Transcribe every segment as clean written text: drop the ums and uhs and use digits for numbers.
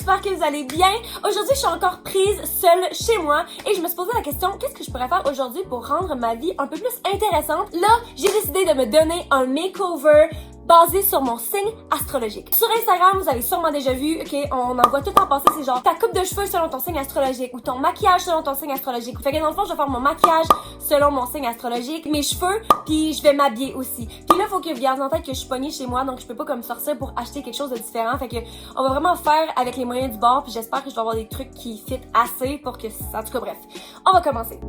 j'espère que vous allez bien. Aujourd'hui, je suis encore prise seule chez moi et je me suis posé la question, qu'est-ce que je pourrais faire aujourd'hui pour rendre ma vie un peu plus intéressante? Là, j'ai décidé de me donner un makeover basé sur mon signe astrologique. Sur Instagram, vous avez sûrement déjà vu, ok, on en voit tout en passer, c'est genre ta coupe de cheveux selon ton signe astrologique ou ton maquillage selon ton signe astrologique. Fait que dans le fond, je vais faire mon maquillage selon mon signe astrologique, mes cheveux, puis je vais m'habiller aussi. Puis là, faut que vous gardiez en tête que je suis pognée chez moi, donc je peux pas comme sortir pour acheter quelque chose de différent. Fait que on va vraiment faire avec les moyens du bord, puis j'espère que je vais avoir des trucs qui fit assez pour que ça, en tout cas bref. On va commencer.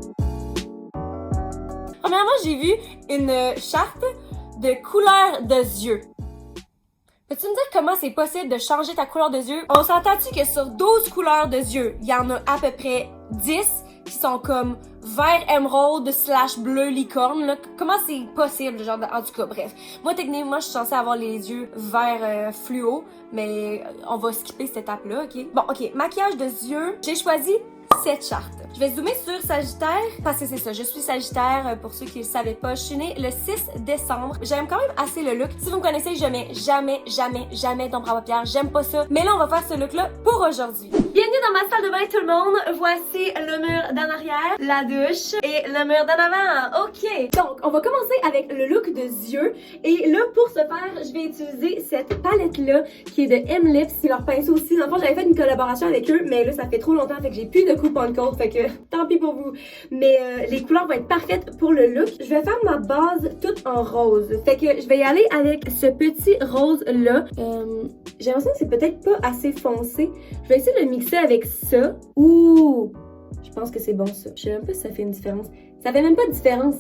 Premièrement, j'ai vu une charte de couleur de yeux. Peux-tu me dire comment c'est possible de changer ta couleur de yeux? On s'entend-tu que sur 12 couleurs de yeux, il y en a à peu près 10 qui sont comme vert émeraude / bleu licorne, là. Comment c'est possible, genre, en tout cas, bref. Moi, techniquement, je suis censée avoir les yeux vert fluo, mais on va skipper cette étape-là, ok? Bon, ok, maquillage de yeux, j'ai choisi cette charte. Je vais zoomer sur Sagittaire parce que c'est ça, je suis Sagittaire pour ceux qui le savaient pas. Je suis née le 6 décembre. J'aime quand même assez le look. Si vous me connaissez, je mets jamais d'ombre à paupières. J'aime pas ça. Mais là, on va faire ce look-là pour aujourd'hui. Bienvenue dans ma salle de bain tout le monde. Voici le mur d'en arrière, la douche et le mur d'en avant. OK. Donc, on va commencer avec le look de yeux. Et là, pour ce faire, je vais utiliser cette palette-là qui est de M-Lips. C'est leur pinceau aussi. Dans le fond, j'avais fait une collaboration avec eux, mais là, ça fait trop longtemps, fait que j'ai plus de coupon code, fait que tant pis pour vous. Mais les couleurs vont être parfaites pour le look. Je vais faire ma base toute en rose. Fait que je vais y aller avec ce petit rose-là. J'ai l'impression que c'est peut-être pas assez foncé. Je vais essayer de le mixer avec ça. Ouh! Je pense que c'est bon ça. Je sais même pas si ça fait une différence. Ça fait même pas de différence.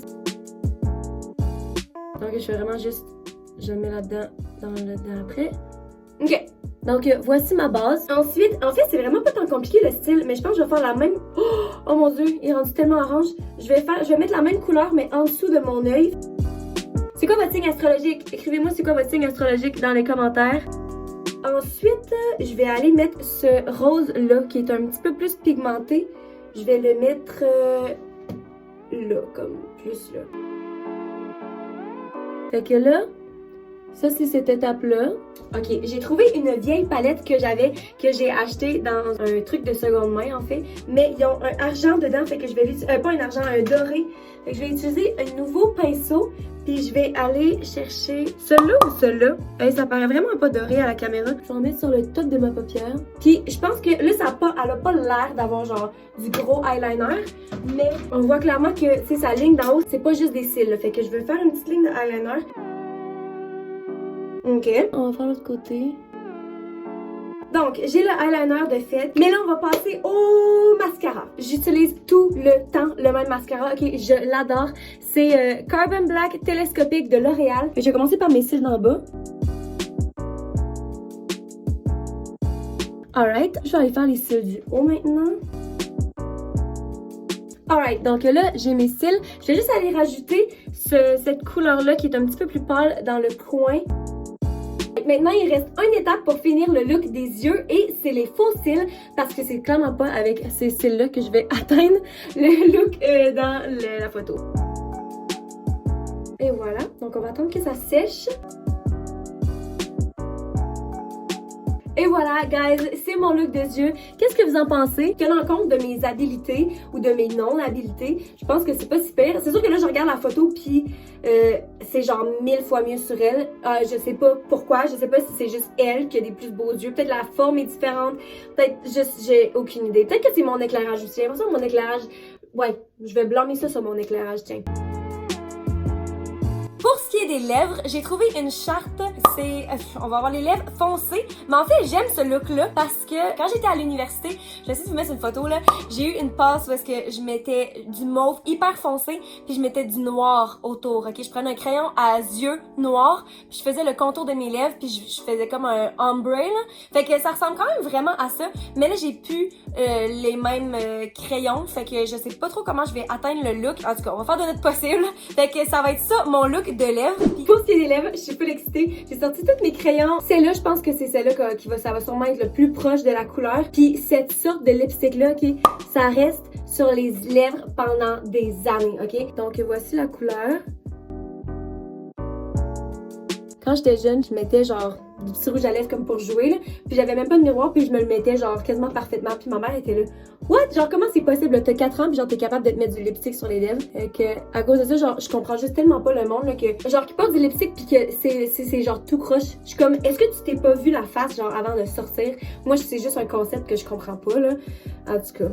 Donc je fais vraiment juste... Je le mets là-dedans, dans après. OK. Donc, voici ma base. Ensuite, en fait, c'est vraiment pas tant compliqué le style, mais je pense que je vais faire la même... Oh mon Dieu, il est rendu tellement orange. Je vais mettre la même couleur, mais en dessous de mon œil. C'est quoi votre signe astrologique? Écrivez-moi c'est quoi votre signe astrologique dans les commentaires. Ensuite, je vais aller mettre ce rose-là, qui est un petit peu plus pigmenté. Je vais le mettre là, comme plus là. Fait que là... Ça, c'est cette étape-là. OK, j'ai trouvé une vieille palette que j'ai achetée dans un truc de seconde main, en fait. Mais ils ont un argent dedans, fait que je vais l'utiliser... pas un argent, un doré. Fait que je vais utiliser un nouveau pinceau, puis je vais aller chercher celui-là ou celui-là. Hey, ça paraît vraiment pas doré à la caméra. Je vais en mettre sur le top de ma paupière. Puis je pense que là, elle a pas l'air d'avoir genre du gros eyeliner, mais on voit clairement que, c'est sa ligne d'en haut, c'est pas juste des cils, là. Fait que je vais faire une petite ligne de eyeliner. OK. On va faire l'autre côté. Donc, j'ai le eyeliner de fait. Mais là, on va passer au mascara. J'utilise tout le temps le même mascara. OK, je l'adore. C'est Carbon Black Télescopique de L'Oréal. Je vais commencer par mes cils d'en bas. Alright, je vais aller faire les cils du haut maintenant. Alright, donc là, j'ai mes cils. Je vais juste aller rajouter cette couleur-là qui est un petit peu plus pâle dans le coin. Maintenant, il reste une étape pour finir le look des yeux et c'est les faux cils parce que c'est clairement pas avec ces cils-là que je vais atteindre le look dans la photo. Et voilà, donc on va attendre que ça sèche. Et voilà, guys, c'est mon look de yeux. Qu'est-ce que vous en pensez? Tenant compte de mes habilités ou de mes non-habilités, je pense que c'est pas si pire. C'est sûr que là, je regarde la photo puis c'est genre 1000 fois mieux sur elle. Je sais pas pourquoi, je sais pas si c'est juste elle qui a des plus beaux yeux. Peut-être la forme est différente, peut-être juste, j'ai aucune idée. Peut-être que c'est mon éclairage aussi. J'ai l'impression que mon éclairage... Ouais, je vais blâmer ça sur mon éclairage, tiens. Pour ce qui est des lèvres, j'ai trouvé une charte, c'est... on va avoir les lèvres foncées, mais en fait, j'aime ce look-là parce que quand j'étais à l'université, je vais essayer de vous mettre une photo, là, j'ai eu une passe où est-ce que je mettais du mauve hyper foncé, puis je mettais du noir autour, ok? Je prenais un crayon à yeux noirs, puis je faisais le contour de mes lèvres, puis je faisais comme un ombre, là. Fait que ça ressemble quand même vraiment à ça, mais là, j'ai plus les mêmes crayons, fait que je sais pas trop comment je vais atteindre le look. En tout cas, on va faire de notre possible. Fait que ça va être ça, mon look de lèvres. Puis pour ce qui est des lèvres, je suis full excitée. J'ai sorti tous mes crayons. Celle-là, je pense que c'est celle-là ça va sûrement être le plus proche de la couleur. Puis cette sorte de lipstick-là, ok, ça reste sur les lèvres pendant des années, ok? Donc voici la couleur. quand j'étais jeune, je mettais genre du petit rouge à lèvres comme pour jouer, là. Puis j'avais même pas de miroir, puis je me le mettais genre quasiment parfaitement. Puis ma mère était là, what? Genre, comment c'est possible? T'as 4 ans, puis genre, t'es capable de te mettre du lipstick sur les lèvres. Que, à cause de ça, genre, je comprends juste tellement pas le monde, là, que, genre, qui porte du lipstick, puis que c'est genre tout croche. Je suis comme, est-ce que tu t'es pas vu la face, genre, avant de sortir? Moi, c'est juste un concept que je comprends pas, là. En tout cas.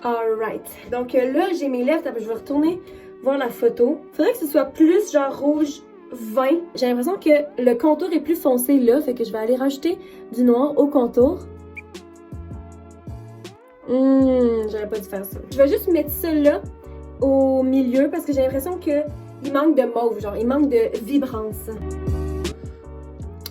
Alright. Donc là, j'ai mes lèvres. Je vais retourner voir la photo. Faudrait que ce soit plus genre rouge vin. J'ai l'impression que le contour est plus foncé là. Fait que je vais aller rajouter du noir au contour. J'aurais pas dû faire ça. Je vais juste mettre ça là au milieu parce que j'ai l'impression que il manque de mauve. Genre, il manque de vibrance.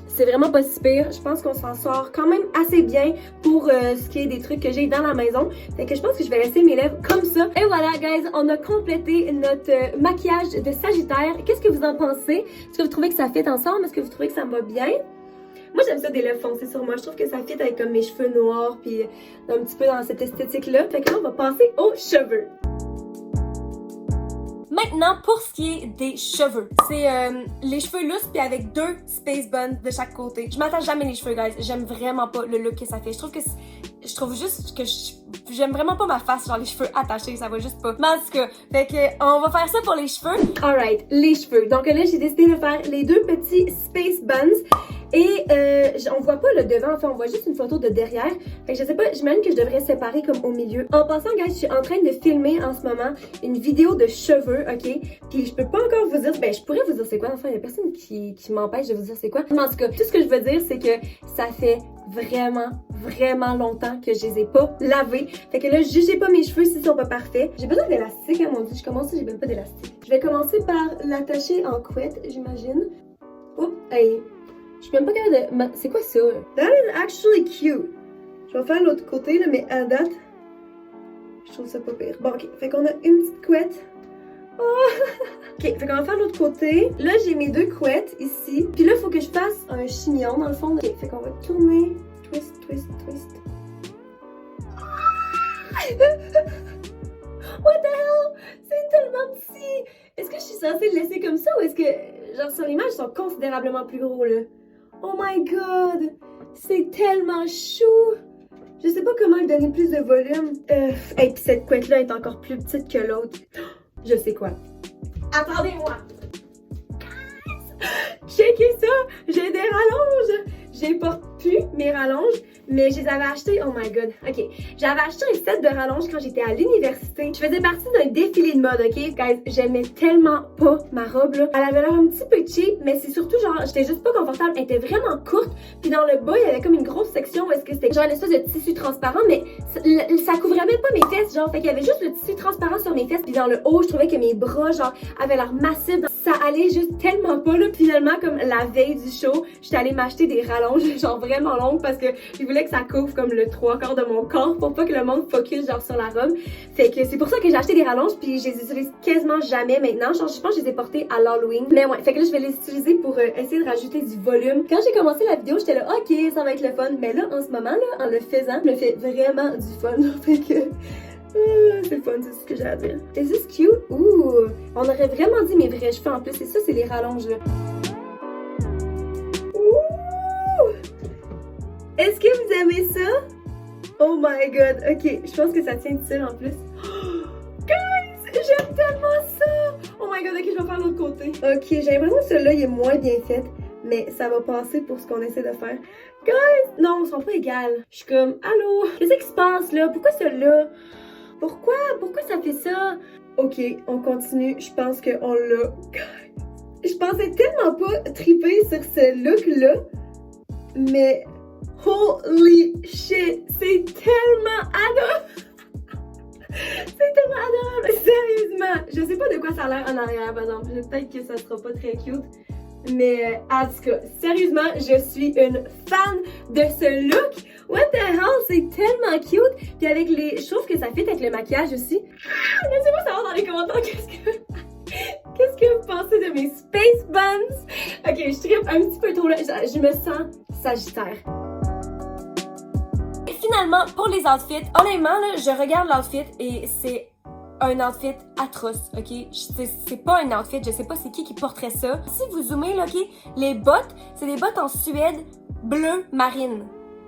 C'est vraiment pas si pire. Je pense qu'on s'en sort quand même assez bien pour ce qui est des trucs que j'ai dans la maison. Fait que je pense que je vais laisser mes lèvres comme ça. Et voilà, guys, on a complété notre maquillage de Sagittaire. Qu'est-ce que vous en pensez? Est-ce que vous trouvez que ça fit ensemble? Est-ce que vous trouvez que ça me va bien? Moi, j'aime ça des lèvres foncées sur moi. Je trouve que ça fit avec comme mes cheveux noirs puis un petit peu dans cette esthétique-là. Fait que là, on va passer aux cheveux. Maintenant, pour ce qui est des cheveux, c'est les cheveux lousses puis avec 2 space buns de chaque côté. Je m'attache jamais les cheveux, guys. J'aime vraiment pas le look que ça fait. Je trouve juste que j'aime vraiment pas ma face, genre les cheveux attachés, ça va juste pas. Mais en tout cas, fait que on va faire ça pour les cheveux. Alright, les cheveux. Donc là, j'ai décidé de faire les 2 petits space buns. Et on voit pas le devant, enfin on voit juste une photo de derrière. Fait que je sais pas, j'imagine que je devrais séparer comme au milieu. En passant, guys, je suis en train de filmer en ce moment une vidéo de cheveux, ok? Puis je peux pas encore vous dire, ben je pourrais vous dire c'est quoi, enfin il y a personne qui m'empêche de vous dire c'est quoi. Mais en tout cas, tout ce que je veux dire, c'est que ça fait vraiment longtemps que je les ai pas lavés. Fait que là, jugez pas mes cheveux s'ils sont pas parfaits. J'ai besoin d'élastique, hein, mon dieu, je commence, j'ai même pas d'élastique. Je vais commencer par l'attacher en couette, j'imagine. Oups, hey. Je suis même pas capable de... C'est quoi ça? That is actually cute. Je vais faire l'autre côté, là, mais à date, je trouve ça pas pire. Bon, ok. Fait qu'on a une petite couette. Oh! Ok, fait qu'on va faire l'autre côté. Là, j'ai mes 2 couettes ici. Puis là, il faut que je fasse un chignon dans le fond. Ok, fait qu'on va tourner. Twist. What the hell? C'est tellement petit! Est-ce que je suis censée le laisser comme ça ou est-ce que... Genre, sur l'image, ils sont considérablement plus gros, là. Oh my god! C'est tellement chou! Je sais pas comment lui donner plus de volume. Et puis cette couette-là est encore plus petite que l'autre. Je sais quoi. Attendez-moi! Checkez ça! J'ai des rallonges! J'ai pas plus mes rallonges, mais je les avais achetées. Oh my god. Ok. J'avais acheté un set de rallonges quand j'étais à l'université. Je faisais partie d'un défilé de mode, ok? Guys, j'aimais tellement pas ma robe, là. Elle avait l'air un petit peu cheap, mais c'est surtout genre, j'étais juste pas confortable. Elle était vraiment courte. Puis dans le bas, il y avait comme une grosse section où est-ce que c'était genre une espèce de tissu transparent, mais ça couvrait même pas mes fesses, genre. Fait qu'il y avait juste le tissu transparent sur mes fesses. Puis dans le haut, je trouvais que mes bras, genre, avaient l'air massifs. Ça allait juste tellement pas, là. Puis finalement, comme la veille du show, j'étais allée m'acheter des rallonges, genre vraiment longues, parce que je voulais que ça couvre comme le 3/4 de mon corps pour pas que le monde focus genre sur la robe. Fait que c'est pour ça que j'ai acheté des rallonges, puis je les utilise quasiment jamais maintenant. Genre, je pense que je les ai portées à l'Halloween. Mais ouais, fait que là, je vais les utiliser pour essayer de rajouter du volume. Quand j'ai commencé la vidéo, j'étais là, ok, ça va être le fun. Mais là, en ce moment, là, en le faisant, je me fais vraiment du fun. Fait que... c'est fun, c'est ce que j'ai à dire. Is this cute? Ouh! On aurait vraiment dit mes vrais cheveux en plus. Et ça, c'est les rallonges, là. Ouh! Est-ce que vous aimez ça? Oh my god. Ok, je pense que ça tient utile en plus. Guys! J'aime tellement ça! Oh my god, ok, je vais faire l'autre côté. Ok, j'ai l'impression que celui-là, il est moins bien fait. Mais ça va passer pour ce qu'on essaie de faire. Guys! Non, ils sont pas égales. Je suis comme, allô? Qu'est-ce qui se passe, là? Pourquoi celui-là? Pourquoi ça fait ça? Ok, on continue. Je pense qu'on l'a. Je pensais tellement pas triper sur ce look-là. Mais holy shit, c'est tellement adorable! C'est tellement adorable! Sérieusement! Je sais pas de quoi ça a l'air en arrière, par exemple. Peut-être que ça sera pas très cute. Mais en tout cas, sérieusement, je suis une fan de ce look. What the hell, c'est tellement cute. Puis avec les... Je trouve que ça fit avec le maquillage aussi. Laissez-moi savoir dans les commentaires qu'est-ce que vous pensez de mes space buns. Ok, je tripe un petit peu trop là. Je me sens Sagittaire. Et finalement, pour les outfits, honnêtement, là, je regarde l'outfit et c'est un outfit atroce, ok? C'est pas un outfit, je sais pas c'est qui porterait ça. Si vous zoomez, là, ok, les bottes, c'est des bottes en suède bleu marine.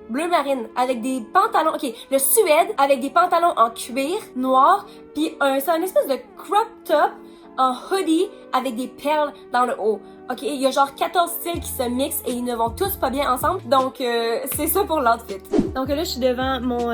Bleu marine, avec des pantalons, ok, le suède avec des pantalons en cuir noir, puis c'est un espèce de crop top en hoodie avec des perles dans le haut. Ok, il y a genre 14 styles qui se mixent et ils ne vont tous pas bien ensemble, donc c'est ça pour l'outfit. Donc là, je suis devant mon...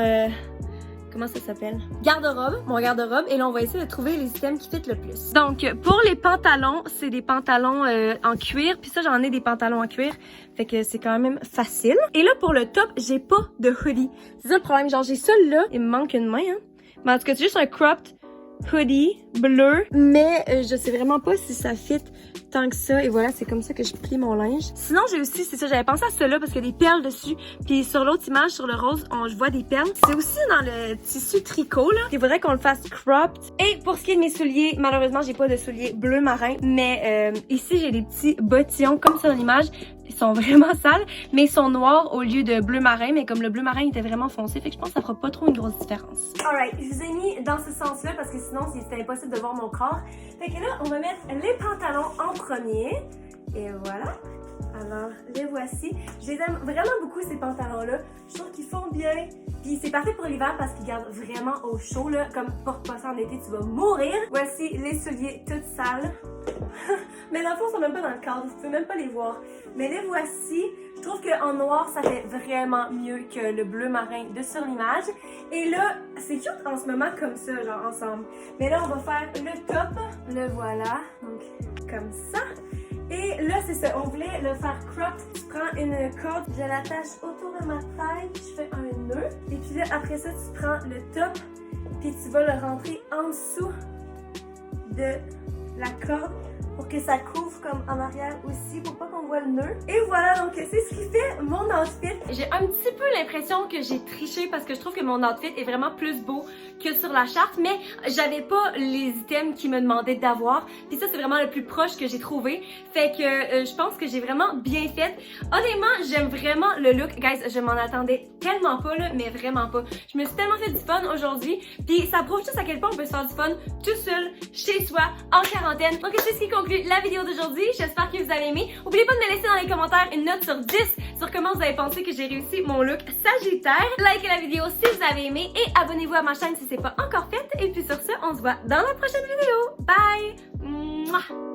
comment ça s'appelle? Garde-robe, mon garde-robe, et là on va essayer de trouver les items qui fit le plus. Donc pour les pantalons, c'est des pantalons en cuir, puis ça j'en ai des pantalons en cuir, fait que c'est quand même facile. Et là pour le top, j'ai pas de hoodie. C'est ça le problème, genre j'ai ça là, il me manque une main, hein. Mais en tout cas c'est juste un cropped hoodie bleu, mais je sais vraiment pas si ça fit tant que ça, et voilà, c'est comme ça que je plie mon linge. Sinon, j'ai aussi, c'est ça, j'avais pensé à cela parce qu'il y a des perles dessus, puis sur l'autre image, sur le rose, je vois des perles. C'est aussi dans le tissu tricot, là. Il faudrait qu'on le fasse cropped. Et pour ce qui est de mes souliers, malheureusement, j'ai pas de souliers bleu marin, mais ici, j'ai des petits bottillons comme sur l'image. Ils sont vraiment sales, mais ils sont noirs au lieu de bleu marin, mais comme le bleu marin était vraiment foncé, fait que je pense que ça fera pas trop une grosse différence. Alright, je vous ai mis dans ce sens-là parce que sinon c'était impossible de voir mon corps. Fait que là, on va mettre les pantalons en premier. Et voilà. Alors, les voici. Je les aime vraiment beaucoup, ces pantalons-là. Je trouve qu'ils font bien. Puis c'est parfait pour l'hiver parce qu'ils gardent vraiment au chaud, là. Comme porte pas ça en été, tu vas mourir. Voici les souliers toutes sales. Mais dans le fond, ils sont même pas dans le cadre. Vous pouvez même pas les voir. Mais les voici. Je trouve qu'en noir, ça fait vraiment mieux que le bleu marin de sur l'image. Et là, c'est cute en ce moment comme ça, genre ensemble. Mais là, on va faire le top. Le voilà. Donc, comme ça. Et là, c'est ça, on voulait le faire crop. Tu prends une corde, je l'attache autour de ma taille, je fais un nœud. Et puis là, après ça, tu prends le top, puis tu vas le rentrer en dessous de la corde pour que ça couvre comme en arrière aussi, pour pas qu'on voit le nœud. Et voilà, donc c'est ce qui fait mon outfit. J'ai un petit peu l'impression que j'ai triché parce que je trouve que mon outfit est vraiment plus beau que sur la charte, mais j'avais pas les items qu'ils me demandaient d'avoir. Puis ça, c'est vraiment le plus proche que j'ai trouvé. Fait que je pense que j'ai vraiment bien fait. Honnêtement, j'aime vraiment le look. Guys, je m'en attendais tellement pas, là, mais vraiment pas. Je me suis tellement fait du fun aujourd'hui. Puis ça prouve juste à quel point on peut se faire du fun tout seul, chez soi, en quarantaine. Donc c'est ce qui conclut la vidéo d'aujourd'hui. J'espère que vous avez aimé. N'oubliez pas de me laisser dans les commentaires une note sur 10 sur comment vous avez pensé que j'ai réussi mon look sagittaire. Likez la vidéo si vous avez aimé et abonnez-vous à ma chaîne si c'est pas encore fait. Et puis sur ce, on se voit dans la prochaine vidéo. Bye! Mouah!